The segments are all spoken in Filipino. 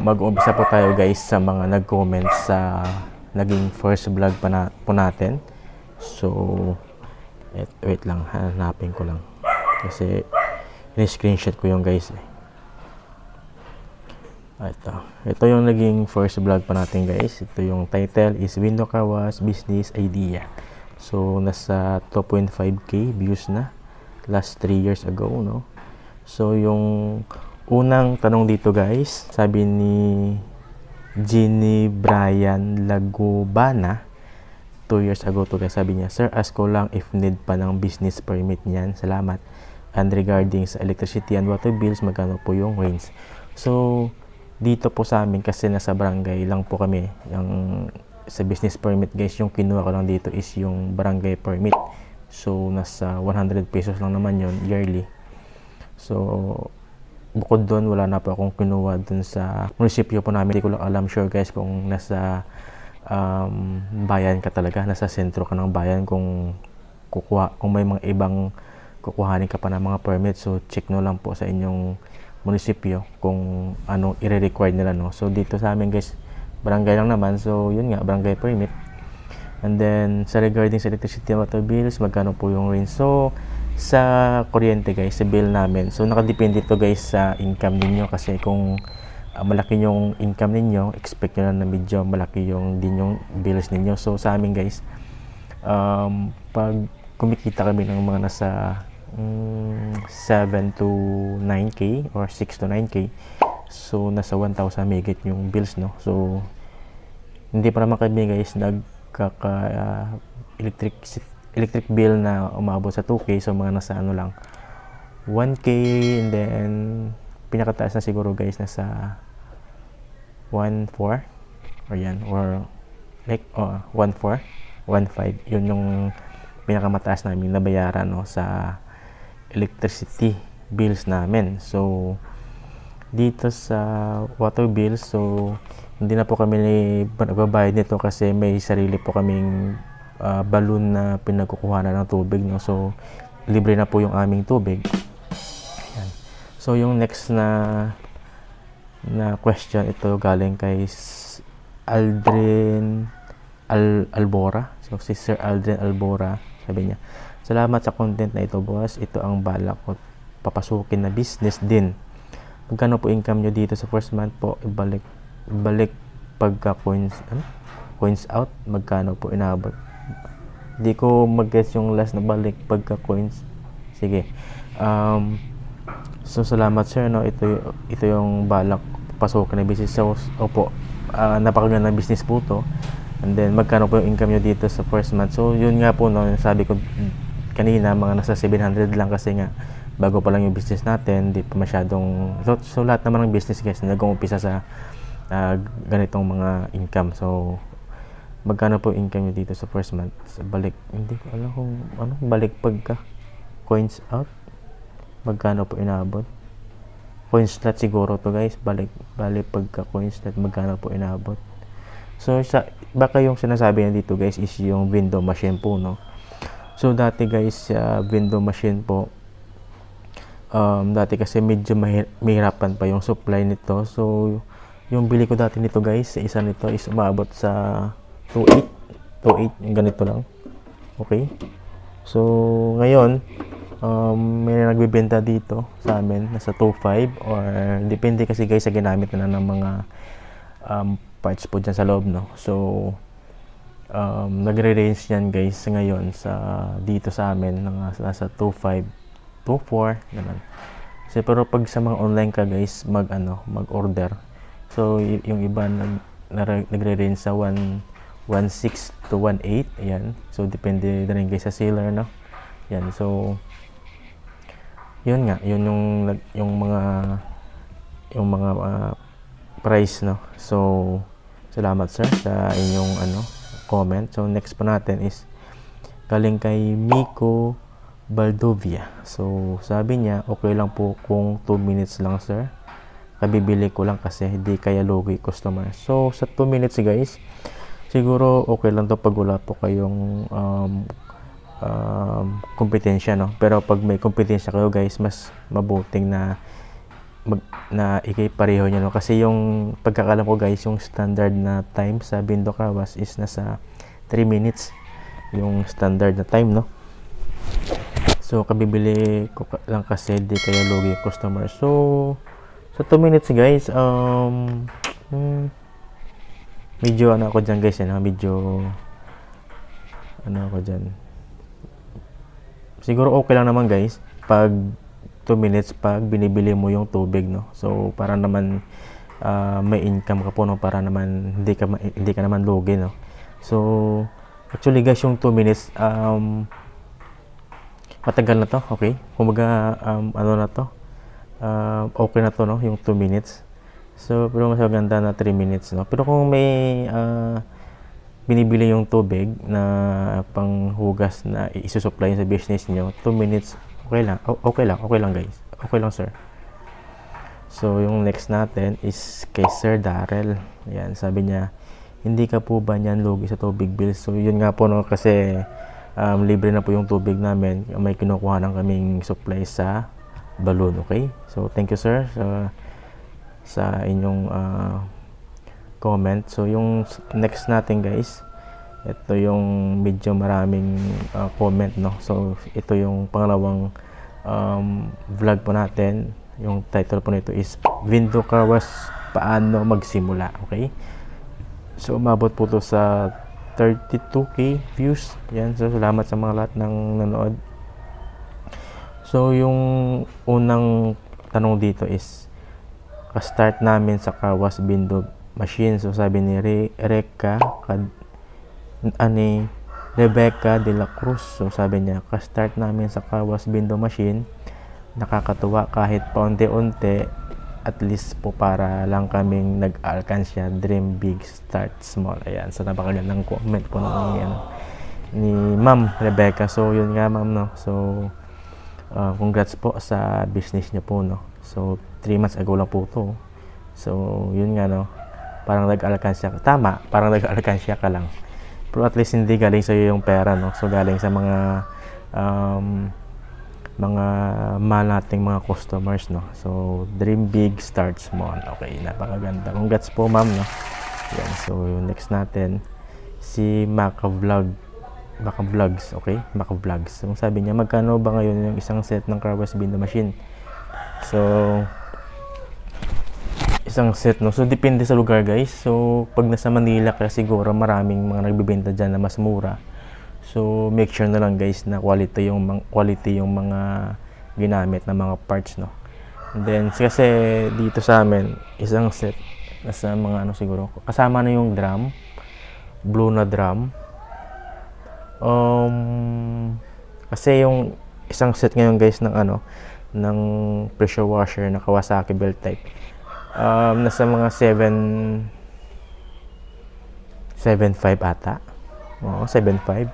mag-uumpisa po tayo guys sa mga nag-comment sa naging first vlog po natin. So, wait lang, hanapin ko lang. Kasi, in-screenshot ko yung guys eh. Ito yung naging first vlog pa natin guys. Ito yung title is Window Kawas Business Idea. So, nasa 2.5k views na. Last 3 years ago, no? So, yung unang tanong dito guys, sabi ni Ginny Brian Lagubana, 2 years ago to guys, sabi niya, Sir, ask ko lang if need pa ng business permit niyan. Salamat. And regarding sa electricity and water bills, magkano po yung range? So, dito po sa amin kasi nasa barangay lang po kami. Yung sa business permit guys, yung kinuha ko lang dito is yung barangay permit. So, nasa 100 pesos lang naman yon yearly. So, bukod doon, wala na po akong kinuha doon sa munisipyo po namin. Hindi ko lang alam sure guys kung nasa bayan ka talaga, nasa sentro ka ng bayan kung may mga ibang kukuhanin ka pa ng mga permit. So, check no lang po sa inyong munisipyo kung ano i-require nila, no. So dito sa amin guys, barangay lang naman, so yun nga, barangay permit. And then sa regarding sa electricity and water bills, magkano po yung range? So sa kuryente guys, sa bill namin, so nakadepende to guys sa income ninyo, kasi kung malaki yung income ninyo, expect nyo na medyo malaki yung din yung bills ninyo. So sa amin guys, pag kumikita kami ng mga nasa 7 to 9k or 6 to 9k, so nasa 1,000 megit yung bills, no. So hindi pa naman kami guys nagkaka electric bill na umabot sa 2k, so mga nasa ano lang 1k, and then pinakataas na siguro guys nasa 1.4 or yan, or like 1.4 1.5, yun yung pinakamataas namin nabayaran, no, sa electricity bills namin. So dito sa water bills, so hindi na po kami nagbabayad nito kasi may sarili po kaming balloon na pinagkukuhanan ng tubig, no. So libre na po yung aming tubig. Yan. So yung next na question, ito galing kay Aldrin Albora. So si Sir Aldrin Albora, sabi niya, salamat sa content na ito boss, ito ang balak ko papasukin na business din. Magkano po income nyo dito sa first month po? Ibalik pagka coins out, magkano po inabot? Hindi ko mag-guess yung last na balik pagka coins. Sige. So salamat sir, no. Ito yung balak papasukin na business. So opo, napakaganda ng business po to. And then magkano po yung income nyo dito sa first month? So yun nga po, no, sabi ko kanina, mga nasa 700 lang, kasi nga bago pa lang yung business natin, di pa masyadong so lahat naman ng business guys nag-uumpisa sa ganitong mga income. So magkano po income nyo dito sa first month? Sa balik, hindi ko alam kung ano, balik pagka coins out, magkano po inabot? Coin slot siguro to guys, balik pagka coin slot, magkano po inabot? So baka yung sinasabi niya dito guys is yung window machine po, no. So dati guys, window machine po, dati kasi medyo mahirapan pa yung supply nito. So yung bili ko dati nito guys, sa isa nito is umabot sa 2.8 yung ganito lang. Okay, so ngayon may nagbebenta dito sa amin nasa 2.5, or depende kasi guys sa ginamit na ng mga parts po dyan sa loob, no. So nagre-range yan guys ngayon sa dito sa amin nasa 2.5, 2.4 ganun. So pero pag sa mga online ka guys, mag-order, so yung iba nagre-range sa 1.6 to 1.8, ayan. So depende na rin guys sa seller, no. Yan, so yun nga, yun yung mga price, no. So salamat sir sa inyong comment. So next pa natin is galing kay Miko Baldovia. So sabi niya, okay lang po kung 2 minutes lang sir, kabibili ko lang kasi hindi kaya lugi customer. So sa 2 minutes guys, siguro okay lang to pag wala po kayong kompetensya, no. Pero pag may kompetensya kayo guys, mas mabuting na na ikay-pareho niya, no? Kasi yung pagkakalam ko guys, yung standard na time sa Bindo Kawas is nasa 3 minutes yung standard na time, no? So kabibili ko lang kasi di kaya lugi yung customer. So sa 2 minutes guys, medyo ano ako dyan guys, medyo ano ako dyan, siguro okay lang naman guys pag 2 minutes pag binibili mo yung tubig, no? So para naman may income ka po, no? Para naman hindi ka naman lugi, no? So actually guys, yung 2 minutes matagal na to, okay? Kumbaga ano na to, okay na to, no? Yung 2 minutes. So pero mas maganda na 3 minutes, no? Pero kung may binibili yung tubig na panghugas na isusupply sa business niyo, 2 minutes okay lang guys, okay lang sir. So yung next natin is kay Sir Darrell. Ayan, sabi niya, hindi ka po ba niyan lugi sa tubig bill? So yun nga po, no, kasi libre na po yung tubig namin, may kinukuha ng kaming supply sa balloon, okay? So thank you sir sa inyong comment. So yung next natin guys, ito yung medyo maraming comment, no? So ito yung pangalawang vlog po natin. Yung title po nito is Bindo Kawas, paano magsimula, okay? So umabot po to sa 32k views. Yan, so salamat sa mga lahat ng nanood. So yung unang tanong dito is ka-start namin sa Kawas Bindo Machine. So sabi ni Rebecca de la Cruz. So sabi niya, ka-start namin sa Kawas Bindo Machine, nakakatuwa kahit paunti-unti, at least po para lang kaming nag-alkansya, dream big, start small. Ayan, so napakagandang comment po ni Ma'am Rebecca. So yun nga ma'am, no? So congrats po sa business niyo po, no? So 3 months ago lang po to. So yun nga, no, parang nag-alkansya ka. Tama, parang nag-alkansya ka lang, pero at least hindi galing sa iyo yung pera, no? So galing sa mga mahal nating mga customers, no? So dream big, start small. Okay, napakaganda. Congrats po ma'am, no? Yan, so yung next natin si Maka Vlogs, okay? Maka Vlogs. So sabi niya, magkano ba ngayon yung isang set ng Kawas Bindo Machine? So isang set, no? So depende sa lugar guys. So pag nasa Manila ka, siguro maraming mga nagbebenta diyan na mas mura. So make sure na lang guys na quality yung mga ginamit na mga parts, no? And then kasi dito sa amin, isang set nasa mga ano, siguro kasama na yung drum, blue na drum. Kasi yung isang set ngayon guys ng ng pressure washer na Kawasaki belt type, nasa mga 7.5 ata. Oo, 7.5.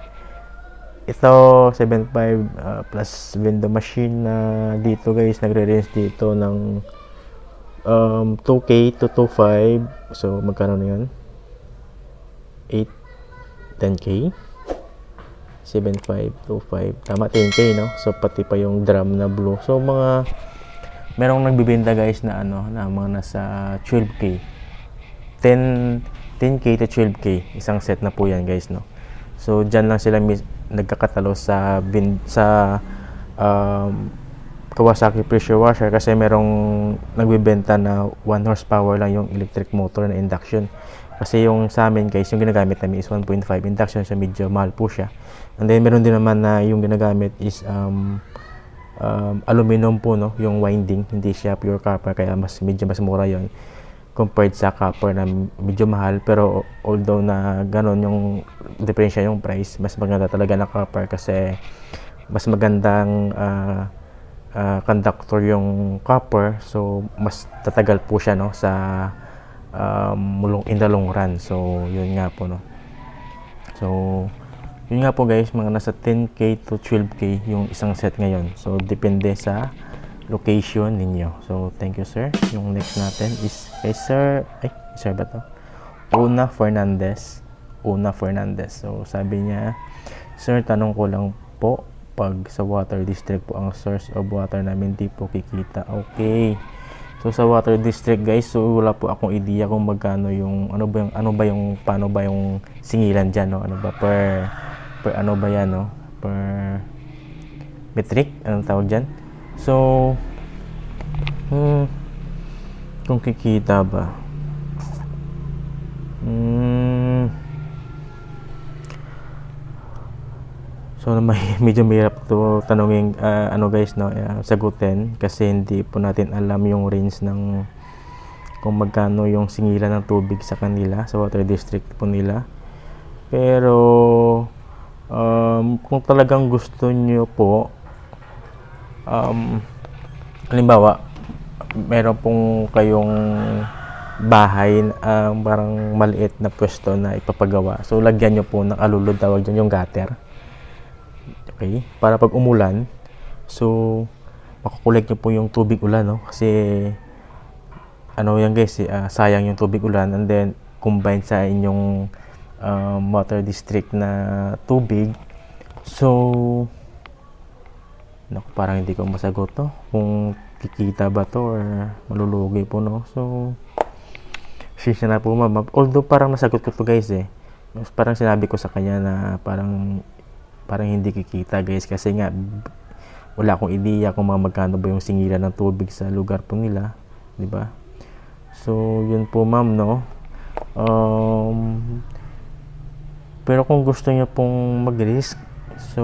Ito 7.5 plus window machine na dito guys, nagre-range dito ng 2k to 2.5. So magkano na yun? 10k, 7.5 to 5, tama, 10k, no? So pati pa yung drum na blue. So merong nagbibenta guys na na mga nasa 12k, 10k to 12k isang set na po yan guys, no? So dyan lang sila nagkakatalo sa Kawasaki pressure washer, kasi merong nagbibenta na 1 horsepower lang yung electric motor na induction. Kasi yung sa amin guys, yung ginagamit namin is 1.5 induction, so medyo mahal po siya. And then meron din naman na yung ginagamit is aluminum po, no, yung winding, hindi siya pure copper, kaya medyo mas mura yon compared sa copper na medyo mahal. Pero although na ganon yung diferensya yung price, mas maganda talaga na copper kasi mas magandang conductor yung copper, so mas tatagal po siya, no, sa in the long run. So yun nga po, no. So yun nga po guys, mga nasa 10k to 12k yung isang set ngayon. So depende sa location ninyo. So thank you sir. Yung next natin is kay sir ba to? Una Fernandez. So sabi niya, sir, tanong ko lang po, pag sa water district po ang source of water namin, di po kikita. Okay, So sa Water District guys, so wala po akong idea kung magkano yung paano ba yung singilan diyan, no? Ano ba per ano ba yan, no? Per metric, anong tawag diyan? So kung kikita ba? So medyo mahirap to tanungin guys, no, sagutin kasi hindi po natin alam yung range ng kung magkano yung singilan ng tubig sa kanila sa Water District po nila. Pero kung talagang gusto nyo po, halimbawa meron pong kayong bahay parang maliit na pwesto na ipapagawa, so lagyan nyo po ng alulod, tawag dyan yung gutter. Okay, para pag umulan, so makukulik nyo po yung tubig ulan, no? Kasi yan guys, sayang yung tubig ulan, and then combine sa inyong Water District na tubig. So parang hindi ko masagot to kung kikita ba to or malulugi po, no? So siya na po ma'am, although parang nasagot ko to guys, parang sinabi ko sa kanya na parang hindi kikita guys, kasi nga wala akong ideya kung magkano ba yung singilan ng tubig sa lugar po nila, di ba? So yun po ma'am, no. Pero kung gusto niyo pong mag-risk, so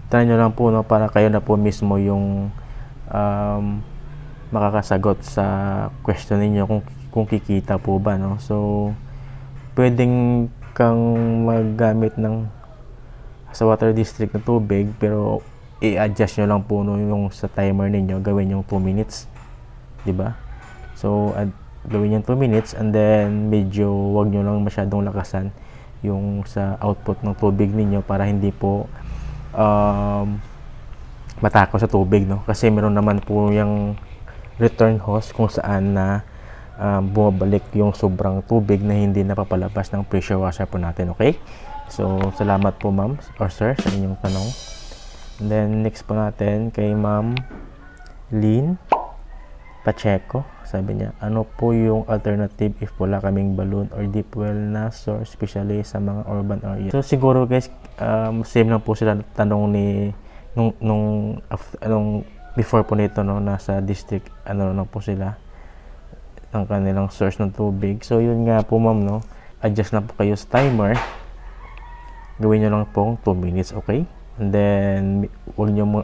try nyo lang po, no, para kayo na po mismo yung makakasagot sa question niyo kung kikita po ba, no. So pwedeng kang maggamit ng sa Water District na tubig, pero i-adjust nyo lang po, no, yung sa timer ninyo, gawin yung 2 minutes, di ba? So gawin yung 2 minutes, and then medyo wag nyo lang masyadong lakasan yung sa output ng tubig ninyo para hindi po matako sa tubig, no? Kasi meron naman po yung return hose kung saan na bumabalik yung sobrang tubig na hindi napapalabas ng pressure washer po natin, okay? So salamat po ma'am or sir sa inyong tanong. And then next po natin kay ma'am Lynn Pacheco. Sabi niya, ano po yung alternative if wala kaming balloon or deep well na source, especially sa mga urban area? So siguro guys, same lang po sila tanong ni nung before po nito, no, nasa district lang po sila ng kanilang source ng tubig. So yun nga po ma'am, no, adjust na po kayo sa timer, gawin nyo lang pong 2 minutes, okay? And then huwag nyo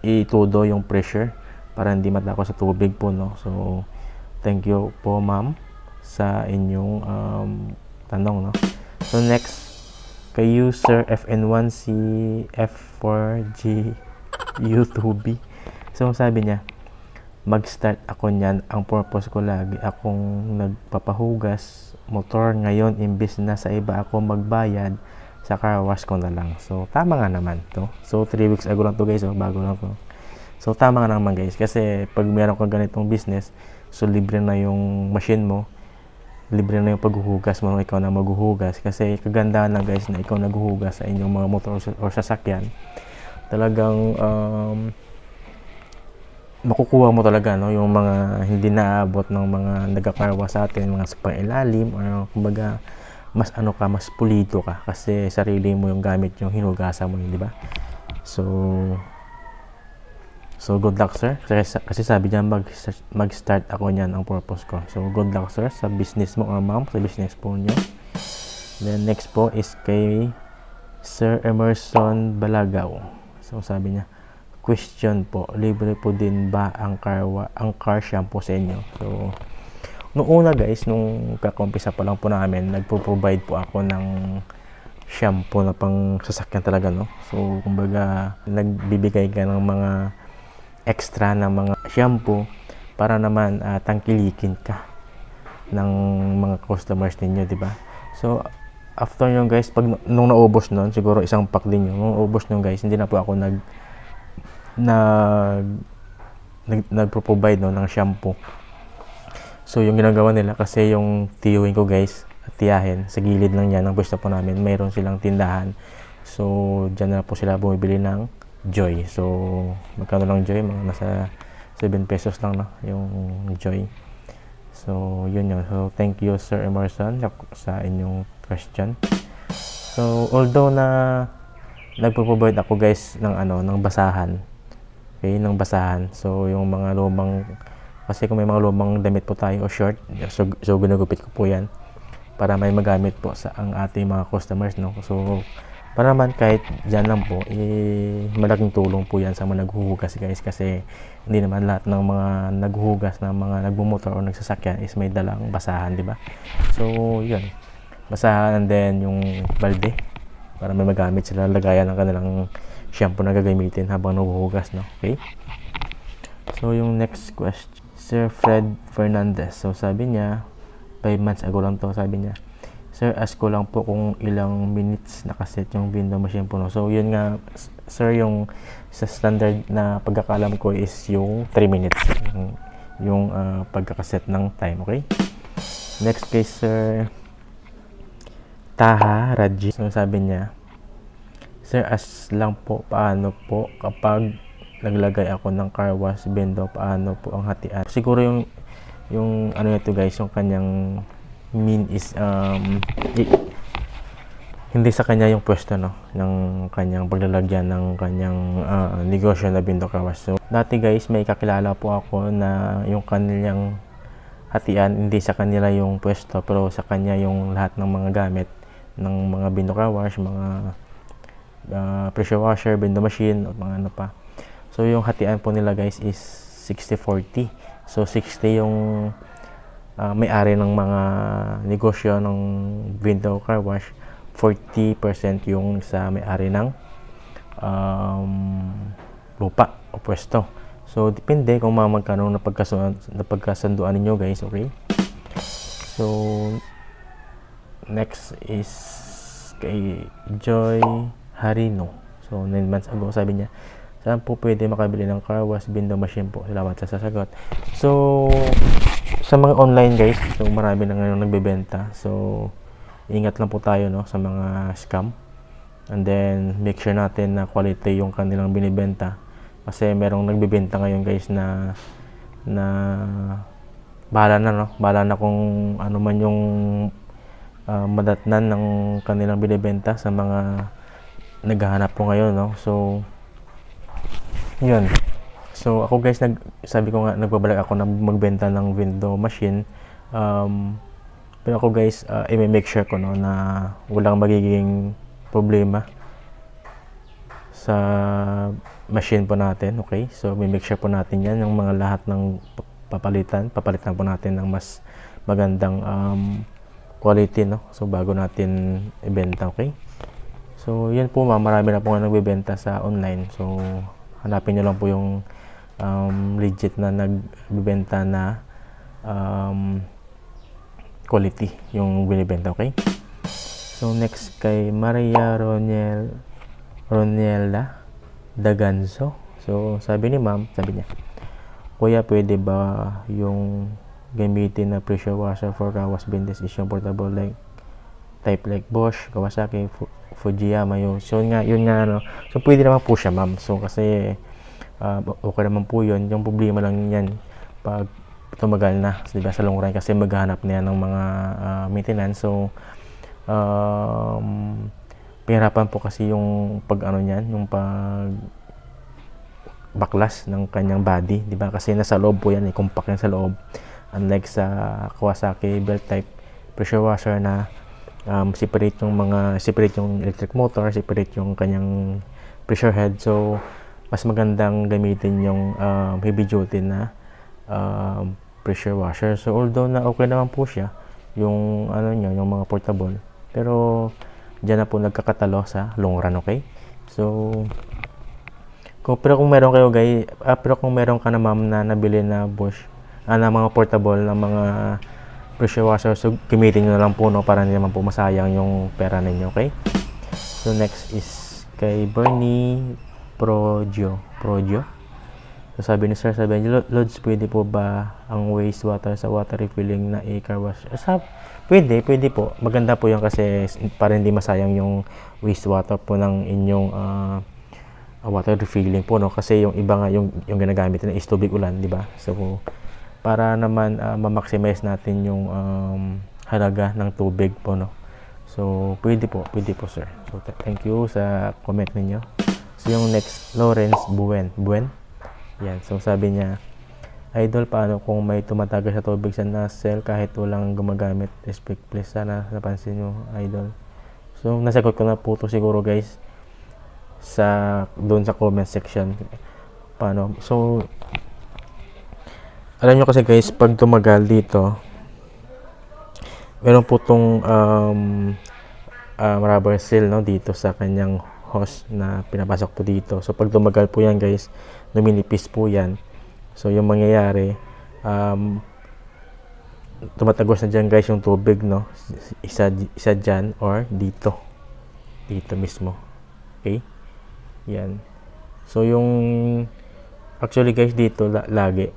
itudo yung pressure para hindi matako sa tubig po, no. So thank you po ma'am sa inyong tanong, no. So next kay user FN1CF4G U2B. So sabi niya, mag-start ako niyan, ang purpose ko lagi akong nagpapahugas motor, ngayon imbis na sa iba ako magbayad, sa car wash ko na lang. So tama nga naman to. So 3 weeks ago lang to guys, bago lang to. So tama nga naman guys, kasi pag meron kang ganitong business, so libre na yung machine mo, libre na yung paghuhugas mo nung ikaw na maghuhugas. Kasi kagandahan lang guys na ikaw naghuhugas sa inyong mga motor or sasakyan, talagang makukuha mo talaga, no, yung mga hindi naabot ng mga nagkakarwa sa atin, mga sa ilalim, or kumbaga mas mas pulido ka kasi sarili mo yung gamit yung hinugasan mo, di ba? So good luck sir, kasi sabi niya mag-start ako niyan, ang purpose ko. So good luck sir sa business mo, or ma'am sa business po niyo. Then next po is kay Sir Emerson Balagaw. So sabi niya, question po, libre po din ba ang car shampoo sa inyo? So noong una guys, nung kakumpisa pa lang po namin, nagpo-provide po ako ng shampoo na pang sasakyan talaga, no. So kumbaga nagbibigay ka ng mga extra na mga shampoo para naman tangkilikin ka ng mga customers ninyo, di ba? So after nyo guys, nung naubos nun, siguro isang pack din yun, nung naubos nyo guys, hindi na po ako nagpro-provide, no, ng shampoo. So yung ginagawa nila, kasi yung tiyuhin ko guys, tiyahin, sa gilid lang yan ng pwesto po namin, mayroon silang tindahan. So dyan na po sila bumibili ng Joy. So magkano lang Joy? Mga nasa 7 pesos lang, no, yung Joy. So, yun yun. So, thank you, Sir Emerson, sa inyong question. So, although na nagpo-provide ako guys ng ng basahan. Okay, ng basahan. So, yung mga lumang, kasi kung may mga lumang damit po tayo o short, so ginagupit ko po yan para may magamit po sa ang ating mga customers, no. So, para naman kahit dyan lang po, malaking tulong po yan sa mga naghuhugas guys, kasi hindi naman lahat ng mga naghuhugas ng mga nagmumotor o nagsasakyan is may dalang basahan, di ba? So, yun. Basahan, and then yung balde para may magamit sila, lagayan ng kanilang shampoo na gagamitin habang naghuhugas, no? Okay? So, yung next question, Sir Fred Fernandez. So, sabi niya, 5 months ago lang to, sabi niya, Sir, ask ko lang po kung ilang minutes nakaset yung window machine po, no? So, yun nga, sir, yung sa standard na pagkakalam ko is yung 3 minutes. Yung pagkakaset ng time, okay? Next kay Sir Taha Raji. So, sabi niya, Sir, ask lang po, paano po kapag naglagay ako ng car wash window, paano po ang hatian? Siguro yung ano ito guys, yung kanyang mean is hindi sa kanya yung pwesto, no, ng kanyang paglalagyan ng kanyang negosyo na window car wash. So dati guys, may kakilala po ako na yung kanilang hatian hindi sa kanila yung pwesto, pero sa kanya yung lahat ng mga gamit ng mga window car wash, mga pressure washer, window machine, at mga ano pa. So yung hatian po nila guys is 60-40. So 60 yung may-ari ng mga negosyo ng window car wash, 40% yung sa may-ari ng lupa o pwesto. So depende kung magkano na pagkasunduan ninyo guys, okay? So next is kay Joy Harino. So 9 months ago, sabi niya, saan po pwede makabili ng car wash window machine po? Salamat sa sasagot. So sa mga online guys, so marami na ngayon nagbebenta. So ingat lang po tayo, no, sa mga scam. And then make sure natin na quality yung kanilang binibenta, kasi merong nagbebenta ngayon guys na bahala na, no, bahala na kung ano man yung madatnan ng kanilang binibenta sa mga naghahanap po ngayon, no. So yun. So ako guys, sabi ko nga, nagbabalag ako na magbenta ng window machine. Pero ako guys, i-make sure ko, no, na walang magiging problema sa machine po natin, okay? So i-make sure po natin yan, yung mga lahat ng papalitan po natin ng mas magandang quality, no? So bago natin ibenta, okay? So yan po, marami na po nga nagbebenta sa online. So hanapin nyo lang po yung legit na nagbebenta na quality yung binibenta, okay? So next kay Maria Ronela Daganso. So sabi ni ma'am, sabi niya, kuya, pwede ba yung gamitin na pressure washer for car wash business is yung portable type like Bosch, Kawasaki, Fujiyama, yun. So yun nga, no. So pwede naman po siya, ma'am. So kasi okay naman po yun. Yung problema lang yan pag tumagal na, diba, sa long run, kasi maghahanap na yan ng mga maintenance. So pahirapan po kasi yung pag niyan, yung pag baklas ng kanyang body, diba, kasi nasa loob po yan, compact yan sa loob, unlike sa Kawasaki belt type pressure washer na separate yung electric motor, separate yung kanyang pressure head. So mas magandang gamitin yung heavy duty na pressure washer. So although na okay naman po siya yung niya, yung mga portable, pero diyan na po nagkakatalo sa long run, okay? So pero kung meron kayo guys, pero kung meron ka na ma'am na nabili na Bosch na mga portable na mga pressure washer, so gamitin nyo na lang po, no, para hindi naman po masayang yung pera ninyo, okay? So next is kay Bernie Projo. So sabi ni sir, sabi niya, Lods, pwede po ba ang wastewater sa water refilling na car wash? Pwede po. Maganda po yan kasi para hindi masayang yung wastewater po ng inyong water refilling po, no, kasi yung iba nga yung ginagamit na is tubig ulan, di ba? So para naman ma-maximize natin yung halaga ng tubig po, no. So pwede po sir. So thank you sa comment ninyo. So yung next, Lawrence Buen. Yan, so sabi niya, Idol, paano kung may tumatagal sa tubig sa nozzle kahit walang gumagamit? Respect please, sana napansin nyo, Idol. So nasagot ko na po to siguro guys doon sa comment section. Paano? So alam nyo kasi guys, pag tumagal dito, meron po tong rubber seal, no, dito sa kanyang hose na pinapasok po dito. So pag tumagal po yan guys, numinipis po yan. So yung mangyayari, tumatagos na dyan guys yung tubig, no, isa dyan or dito mismo. Okay, yan. So yung actually guys, dito lagi,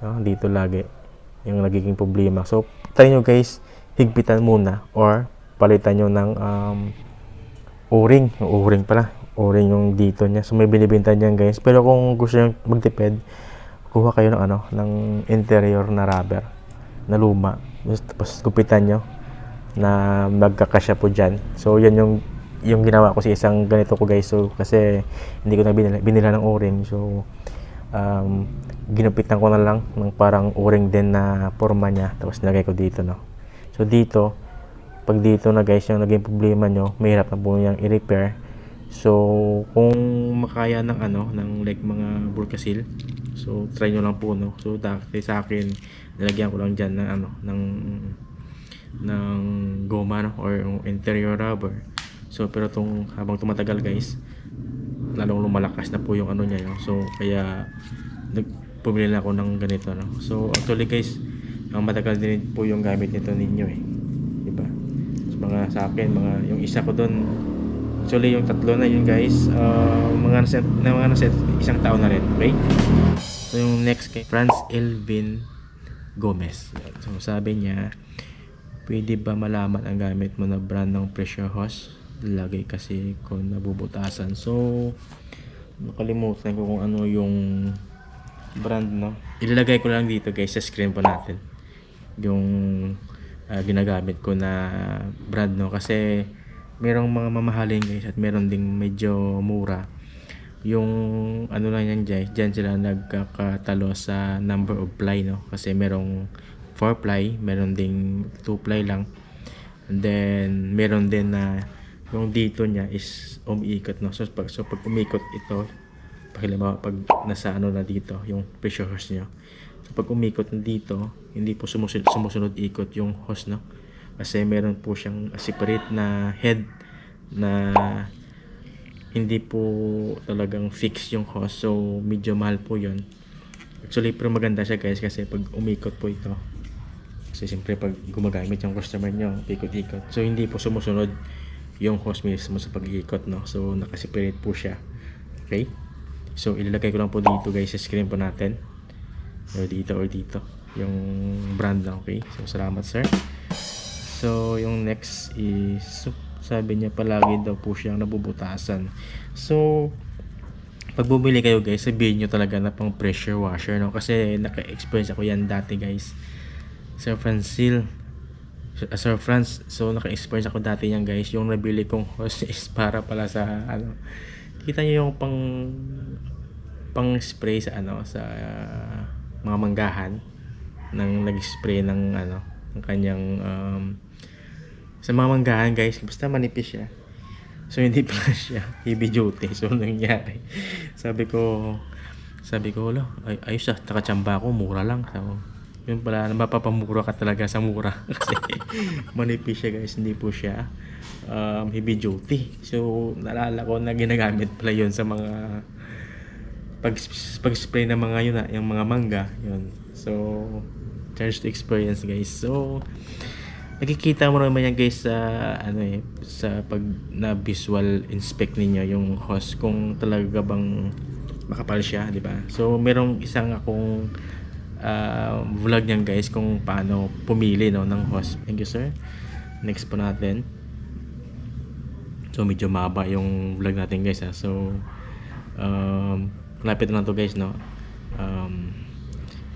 no, dito lagi yung nagiging problema. So try nyo guys, higpitan muna or palitan nyo ng o-ring yung dito niya. So may binibenta niyan guys, pero kung gusto nyo magtipid, kuha kayo ng ng interior na rubber na luma, tapos gupitan nyo na magkakasya po dyan. So yan yung ginawa ko sa isang ganito ko guys. So kasi hindi ko na binila ng o-ring, so ginupitan ko na lang ng parang o-ring din na forma niya, tapos nilagay ko dito, no. So dito, pag dito na guys yung naging problema nyo, mahirap na po yung i-repair. So kung makaya ng ng like mga Bulkasil, so try nyo lang po, no. So dati sa akin, nilagyan ko lang dyan ng goma, no, or yung interior rubber. So pero habang tumatagal guys, lalong lumalakas na po yung niya, no? So kaya pumili na ako ng ganito, no. So actually guys, ang matagal din po yung gamit nito ninyo, diba? So, sa akin, yung isa ko doon, actually yung tatlo na yun guys, mga nasa isang taon na rin. Okay, so yung next kay Franz Elvin Gomez. So sabi niya, pwede ba malaman ang gamit mo na brand ng pressure hose? Lagay kasi ko nabubutasan. So nakalimutan ko kung ano yung brand, no. Ilalagay ko lang dito guys sa screen po natin yung ginagamit ko na brand, no, kasi merong mga mamahalin guys at meron ding medyo mura. Yung lang yan dyan sila nagkakatalo sa number of ply, no, kasi merong 4 ply, meron ding 2 ply lang, and then meron din na yung dito niya is umiikot, no. So pag umikot ito, pag nasa na dito yung pressure hose nyo, so pag umikot na dito, hindi po sumusunod ikot yung hose, no, kasi meron po siyang separate na head na hindi po talagang fix yung hose. So medyo mahal po yun actually, pero maganda siya guys kasi pag umikot po ito, kasi siyempre pag gumagamit yung customer nyo, ikot-ikot, so hindi po sumusunod yung hose mismo sa pag-iikot, no. So nakaseparate po siya. Okay, so ilalagay ko lang po dito guys sa screen po natin, or dito yung brand na. Okay, so salamat sir. So yung next is, sabi niya palagi daw po siyang nabubutasan. So pag bumili kayo guys, sabihin nyo talaga na pang pressure washer, no, kasi naka-experience ako yan dati guys, Sir Franz. So naka-experience ako dati yan guys. Yung nabili kong hose is para pala sa kita niyo yung pang spray sa sa mga manggahan, nang nag-spray ng ng kanyang sa mga manggahan guys, basta manipis siya. So hindi pala siya heavy duty. So nangyari, sabi ko ayos takachamba ko, mura lang. So yun pala, mapapamura ka talaga sa mura kasi manipis siya guys, hindi po siya heavy duty. So naalala ko na ginagamit pala yun sa mga pag-spray ng mga yung mga mangga yun. So chance to experience guys. So nakikita mo naman yan guys sa sa pag na visual inspect ninyo yung hose, kung talaga bang makapal siya, di ba? So merong isang akong vlog niyan guys kung paano pumili, no, ng hose. Thank you sir. Next po natin. So medyo maba yung vlog natin guys, ha. So Lapit na lang to guys, no.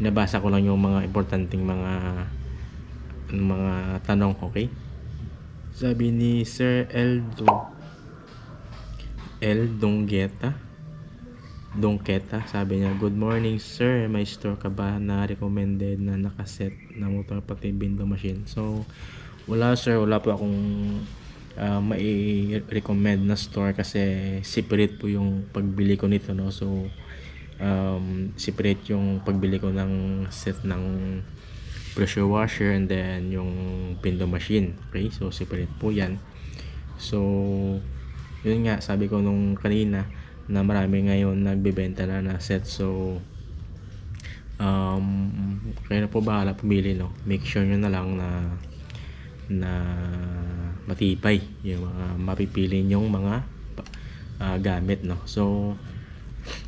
Nabasa ko lang yung mga importanteng mga tanong, okay? Sabi ni Sir Dongketa, sabi niya, good morning sir, may store ka ba na recommended na nakaset na motor pati window machine? So wala sir, wala po akong mai-recommend na store kasi separate po yung pagbili ko nito, no. So separate yung pagbili ko ng set ng pressure washer and then yung window machine, okay? So separate po yan. So yun nga, sabi ko nung kanina na marami ngayon nagbebenta na set. So kayo na po bahala pumili, no. Make sure nyo na lang na matibay yung mga mapipili nyong mga gamit, no. So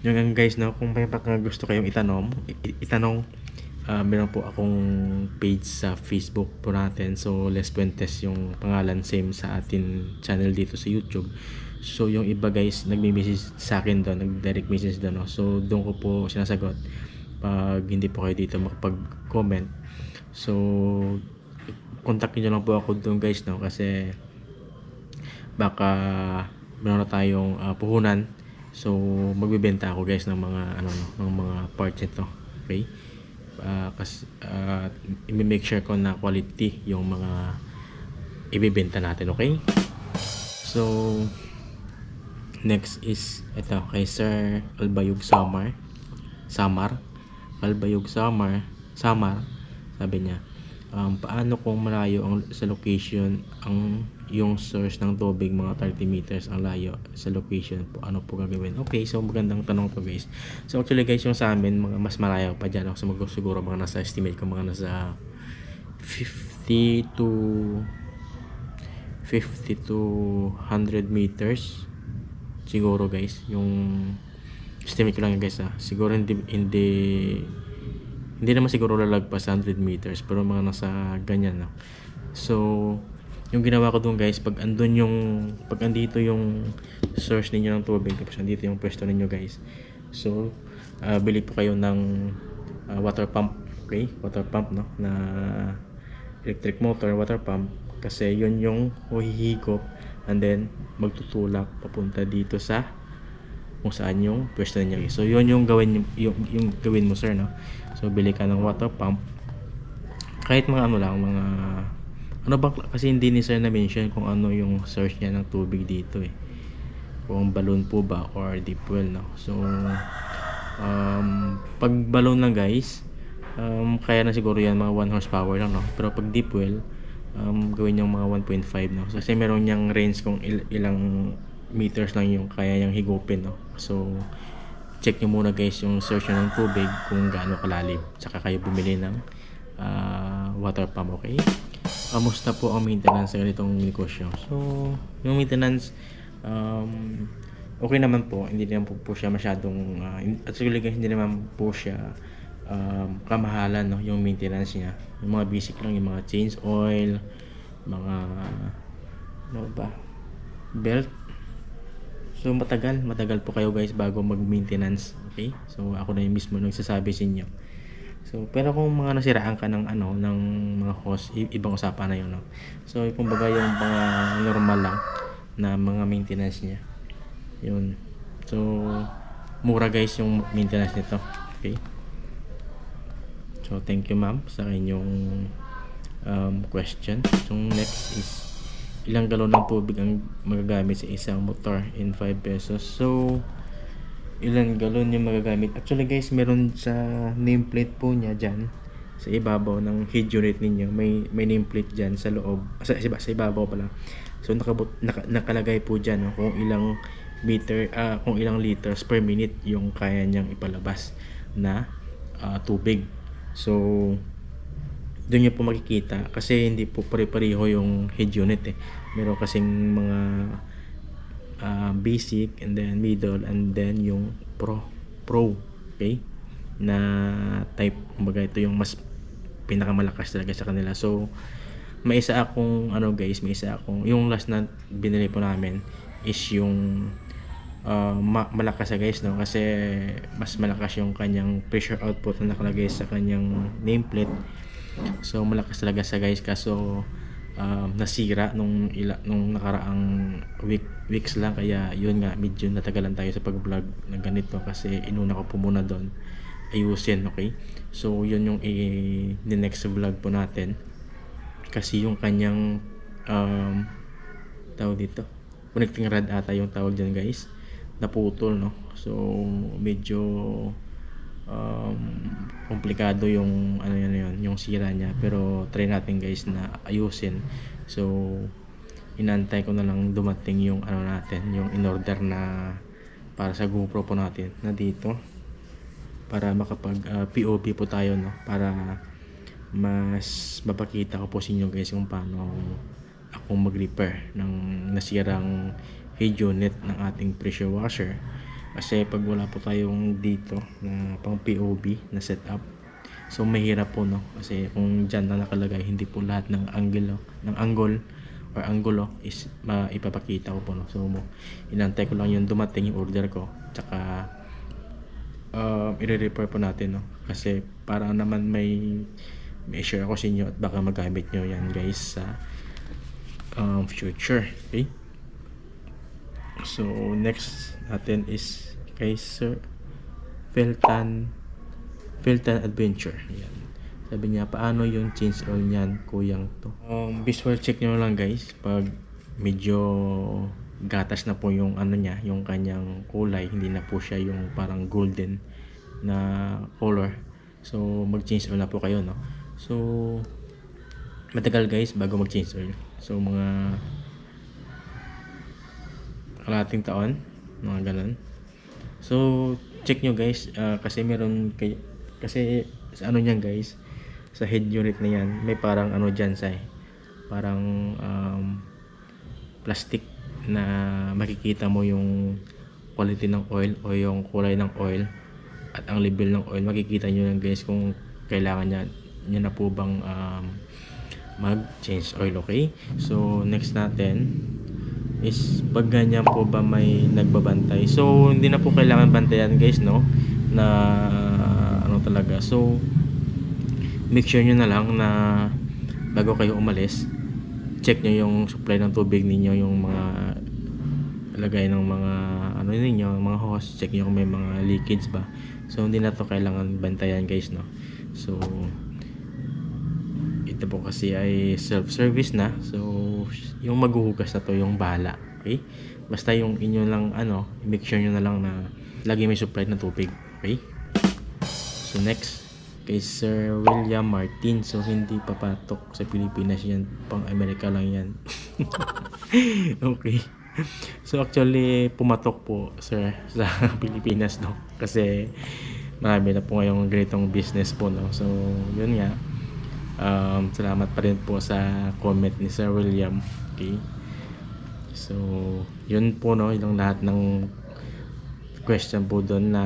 yun nga guys, no, kung may gusto kayong itanong, meron po akong page sa Facebook po natin. So Les Puentes yung pangalan, same sa atin channel dito sa YouTube. So yung iba guys nagme-message sa akin doon, nag-direct message doon, no? So doon ko po sinasagot pag hindi po kayo dito makapag-comment. So contact niyo lang po ako doon guys, no, kasi baka meron na tayong puhunan. So magbebenta ako guys ng mga ng mga parts nito, okay? Kasi i-make sure ko na quality yung mga ibebenta natin, okay? So next is ito kay Sir Albayog Samar, sabi niya, paano kung malayo sa location yung source ng tubig, mga 30 meters ang layo sa location po, ano po gagawin? Okay, so magandang tanong to guys. So actually guys, yung sa amin mga mas malayo pa dyan, so siguro mga nasa estimate ko mga nasa 50 to 100 meters siguro guys, yung estimate ko lang yun guys, siguro hindi naman siguro lalagpas 100 meters, pero mga nasa ganyan, no? So yung ginawa ko doon guys, pag andito yung source ninyo ng tubig, tapos andito yung pwesto ninyo guys, so bili po kayo ng water pump, okay? Water pump, no, na electric motor water pump, kasi yun yung hihigop and then magtutulak papunta dito sa kung saan yung pwesto niya. So yun yung gawin mo sir, no. So bili ka ng water pump, kahit mga mga kasi hindi ni sir na mention kung ano yung source niya ng tubig dito kung balloon po ba or deep well, no. So pag balloon lang guys, kaya na siguro yan mga 1 horsepower lang, no. Pero pag deep well, gawin yung mga 1.5, no. Kasi meron niyang range kung ilang meters lang yung kaya niyang higupin, no. So check nyo muna guys yung source ng tubig kung gaano kalalim, saka kayo bumili ng water pump, okay? Kamusta po ang maintenance sa ganitong negosyo? So yung maintenance, okay naman po, hindi naman po siya masyadong actually guys, hindi naman po siya kamahalan, no, yung maintenance niya. Yung mga basic lang, yung mga change oil, mga belt. So matagal po kayo guys bago mag-maintenance, okay? So ako na yung mismo nagsasabi sa inyo. So pero kung mga nasiraan ka ng ng mga hose, ibang usapan na 'yon, no? So kumbaga yung mga normal lang na mga maintenance niya, yun. So mura guys yung maintenance nito, okay? So thank you ma'am sa inyong question. So next is, ilang galon ng tubig ang magagamit sa isang motor in 5 pesos? So ilang galon yung magagamit? Actually guys, meron sa nameplate po niya dyan sa ibabaw ng head unit ninyo, may nameplate dyan sa loob, sa ibabaw pala. So nakalagay po dyan, no, kung ilang kung ilang liters per minute yung kaya niyang ipalabas na tubig. So doon nyo po makikita, kasi hindi po pare-pareho yung head unit meron kasing mga basic and then middle and then yung pro, okay, na type. Kumbaga ito yung mas pinakamalakas talaga sa kanila. So may isa akong guys, yung last na binili po namin is yung malakas siya guys, no, kasi mas malakas yung kanyang pressure output na nakalagay sa kanyang nameplate. So malakas talaga siya guys, kaso nasira nung nakaraang weeks lang, kaya yun nga, medyo natagalan tayo sa pag-vlog na ganito kasi inuna ko po muna doon ayusin. Okay, so yun yung next vlog po natin, kasi yung kanyang tawag dito, connecting rod ata yung tawag dyan guys, naputol, no. So medyo komplikado yung ano yun, yung sira niya, pero try natin guys na ayusin. So inantay ko na lang dumating yung ano natin, yung in order na para sa GoPro po natin na dito, para makapag POV po tayo, no, para mas mapakita ko po sa inyo guys kung paano akong mag-repair ng nasirang head unit ng ating pressure washer. Kasi pag wala po tayong dito na pang POV na setup, so mahirap po, no, kasi kung dyan na nakalagay, hindi po lahat ng angle is ipapakita ko po, no. So inantay ko lang yung dumating yung order ko, tsaka i-repair po natin, no, kasi para naman may share ako sa inyo at baka magamit nyo yan guys sa future. Okay, so next natin is kay Sir Feltan Adventure. Yan. Sabi niya, paano yung change oil niyan, kuyang to? Visual check nyo lang guys, pag medyo gatas na po yung ano niya, yung kanyang kulay, hindi na po siya yung parang golden na color, so mag change oil na po kayo, no. So matagal guys bago mag change oil, so mga kalahating taon, mga ganun. So check nyo guys, kasi meron kasi sa ano niyan guys, sa head unit na yan, may parang ano dyan sa parang plastic na makikita mo yung quality ng oil o yung kulay ng oil at ang level ng oil. Makikita nyo lang guys kung kailangan niya na po bang mag change oil. Okay, so next natin is pag ganyan po ba may nagbabantay. So hindi na po kailangan bantayan guys, no, na ano talaga. So make sure nyo na lang na bago kayo umalis, check nyo yung supply ng tubig ninyo, yung mga lagay ng mga ano ninyo, mga hose, check nyo kung may mga leakage ba. So hindi na to kailangan bantayan guys, no. So ito po kasi ay self-service na, so yung maghuhugas na to yung bahala. Okay, basta yung inyo lang ano, make sure nyo na lang na lagi may supply ng tubig. Okay, so next kay Sir William Martin. So hindi papatok sa Pilipinas yan, pang Amerika lang yan. Okay, so actually pumatok po sir sa Pilipinas, no, kasi marami na po ngayong ganitong business po, no. So yun nga, salamat pa rin po sa comment ni Sir William. Okay, so yun po, no, yung lahat ng question po doon na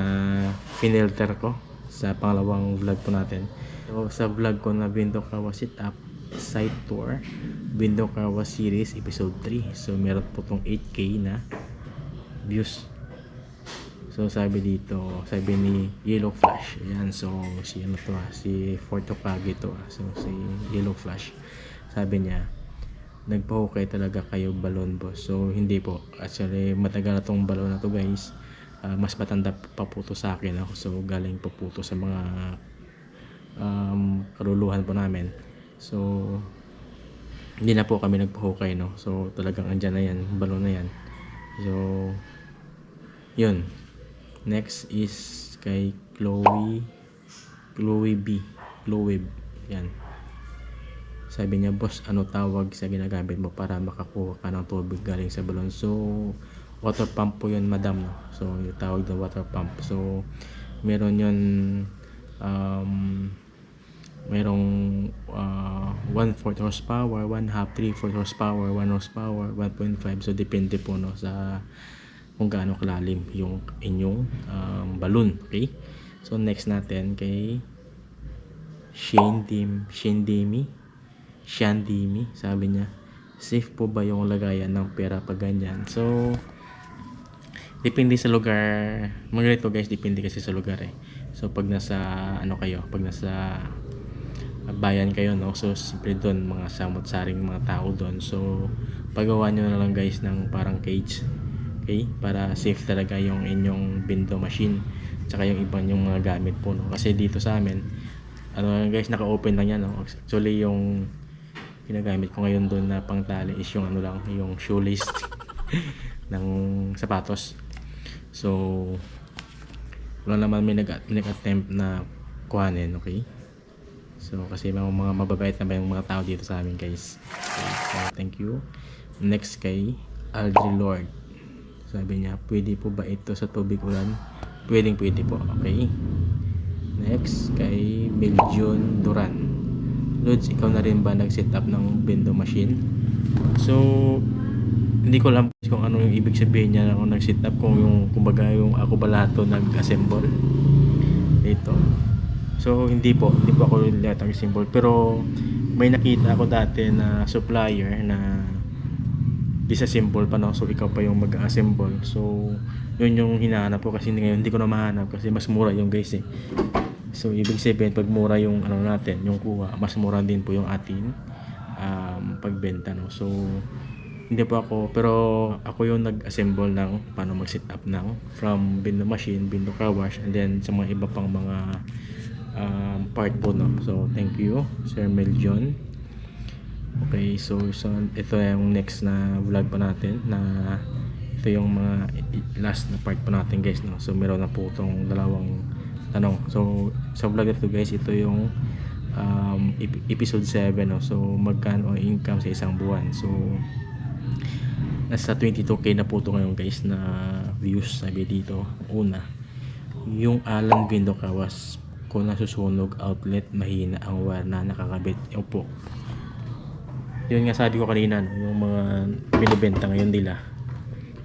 finilter ko sa pangalawang vlog po natin. So sa vlog ko na Window Kawa Setup Site Tour, Window Kawa Series Episode 3, so meron po tong 8K na views. So sabi dito, sabi ni Yellow Flash, ayan, so si ano to, si Fort Okage to, so si Yellow Flash, sabi niya, nagpahukay talaga kayo balon boss. So hindi po, actually matagal na tong balon na to guys. Mas matanda pa po to sa akin ako, so galing pa po to sa mga karuluhan po namin. So hindi na po kami nagpahukay, no. So talagang andyan na yan, balon na yan. So yun. Next is kay Chloe B. Yan. Sabi niya, boss, ano tawag sa ginagamit mo para makakuha ka ng tubig galing sa balon? So water pump po yun, madam, no? So yung tawag na water pump. So meron yun, merong 1/4 horsepower, 1/2, 3/4 horsepower, 1 horsepower, 1.5. So depende po, no, sa kung gaano kalalim yung inyong balloon. Okay, so next natin kay Shandimi, sabi niya, safe po ba yung lagayan ng pera pag ganyan? So depende sa lugar. Mga ganito guys, depende kasi sa lugar eh. So pag nasa ano kayo, pag nasa bayan kayo, no, so siyempre doon mga samot-saring mga tao doon, so pagawa nyo na lang guys ng parang cage, okay, para safe talaga yung inyong window machine tsaka yung ibang yung mga gamit po, no. Kasi dito sa amin ano guys, naka-open lang yan, no. Actually yung ginagamit ko ngayon doon na pangtali is yung ano lang, yung shoelace ng sapatos. So wala naman may nag-attempt na kuhanin, okay. So kasi mga mababait na ba yung mga tao dito sa amin guys. Okay, so thank you. Next kay Aldri Lord, sabi niya, pwede po ba ito sa tubig ulan? Pwede po, okay. Next kay Belgian Duran, Lods, ikaw na rin ba nag-set up ng window machine? So hindi ko alam kung ano yung ibig sabihin niya na kung nag-set up, kung yung kumbaga yung ako ba lahat to nag-assemble dito. So hindi po ako lahat nag-assemble, pero may nakita ako dati na supplier na disassemble pa, no? So ikaw pa yung mag-assemble. So yun yung hinahanap ko, kasi ngayon hindi ko na mahanap kasi mas mura yung guys eh. So ibig sabihin pag mura yung ano natin, yung kuha, mas mura din po yung atin pagbenta, no? So hindi po ako, pero ako yung nag-assemble ng paano mag-set up ng from window machine, window car wash, and then sa mga iba pang mga part po, no. So thank you Sir Meljon. Okay, so ito yung next na vlog pa natin, na ito yung mga last na part pa natin guys, no. So meron na po itong dalawang tanong. So sa vlog ito guys, ito yung episode 7, no. So magkano ang income sa isang buwan? So nasa 22k na po ito ngayon guys na views. Sabi dito, una, yung alang window kawas kung nasusunog outlet, mahina ang wire na nakakabit. Yung po, yun nga sabi ko kanina, no, yung mga binibenta ngayon nila,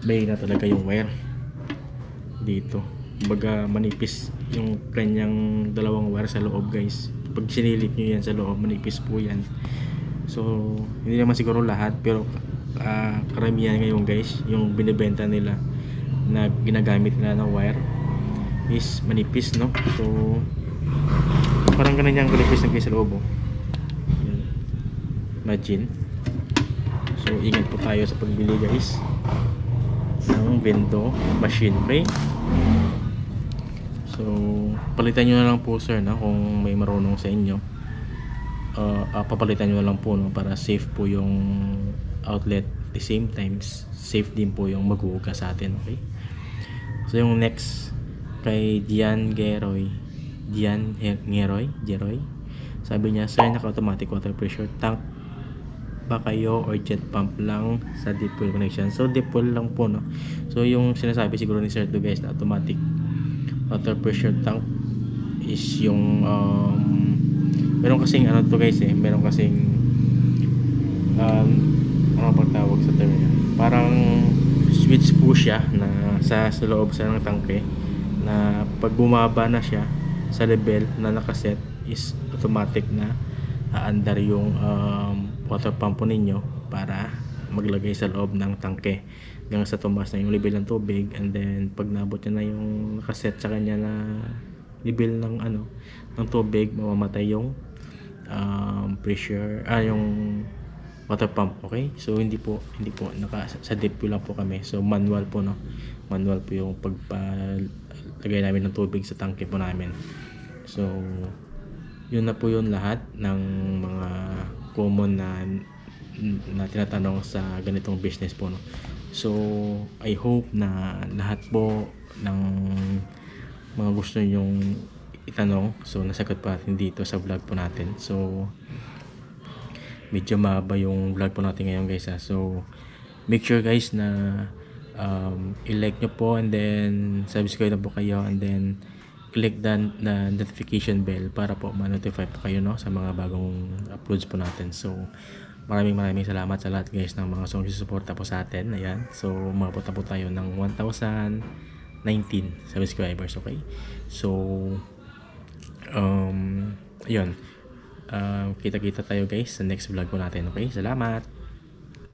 mahina talaga yung wire dito. Baga manipis yung kanyang dalawang wire sa loob guys. Pag sinilip nyo yan sa loob, manipis po yan. So hindi naman siguro lahat, pero karamihan ngayon guys, yung binibenta nila na ginagamit nila ng wire is manipis, no. So parang ganun yung manipis ng guys sa loob, oh. Imagine. So ingat po tayo sa pagbili guys ng window machine, okay. So palitan nyo na lang po sir, no, kung may marunong sa inyo. Papalitan nyo na lang po, no, para safe po yung outlet, at the same times safe din po yung maghuhugas sa atin, okay. So yung next kay Dian Geroy, sabi niya, sir, naka-automatic water pressure tank ba kayo or jet pump lang sa deep well connection? So deep well lang po, no. So yung sinasabi siguro ni sir to guys na automatic water pressure tank is yung meron kasing ano to guys eh, meron kasing ano pang tawag sa term niya, parang switch po siya na sa loob sa ng tangke, na pag bumaba na siya sa level na nakaset is automatic na aandar yung water pump po ninyo para maglagay sa loob ng tangke hanggang sa tumaas na yung level ng tubig, and then pag nabot niya na yung nakaset sa kanya na level ng ano ng tubig, mamamatay yung pressure yung water pump, okay. So hindi po sa deep well lang po kami. So manual po, no, manual po yung pagpalagay namin ng tubig sa tangke po namin. So yun na po yun lahat ng mga common na tinatanong sa ganitong business po, no. So I hope na lahat po ng mga gusto nyong itanong, so nasagot pa natin dito sa vlog po natin. So medyo mahaba yung vlog po natin ngayon guys, ha. So make sure guys na i-like nyo po, and then subscribe na po kayo, and then click the notification bell para po ma-notify po kayo, no, sa mga bagong uploads po natin. So maraming salamat sa lahat guys ng mga sumusuporta po sa atin. Ayan, so umabot na po tayo ng 1,019 subscribers, okay. So ayun, kita-kita tayo guys sa next vlog po natin, okay. Salamat.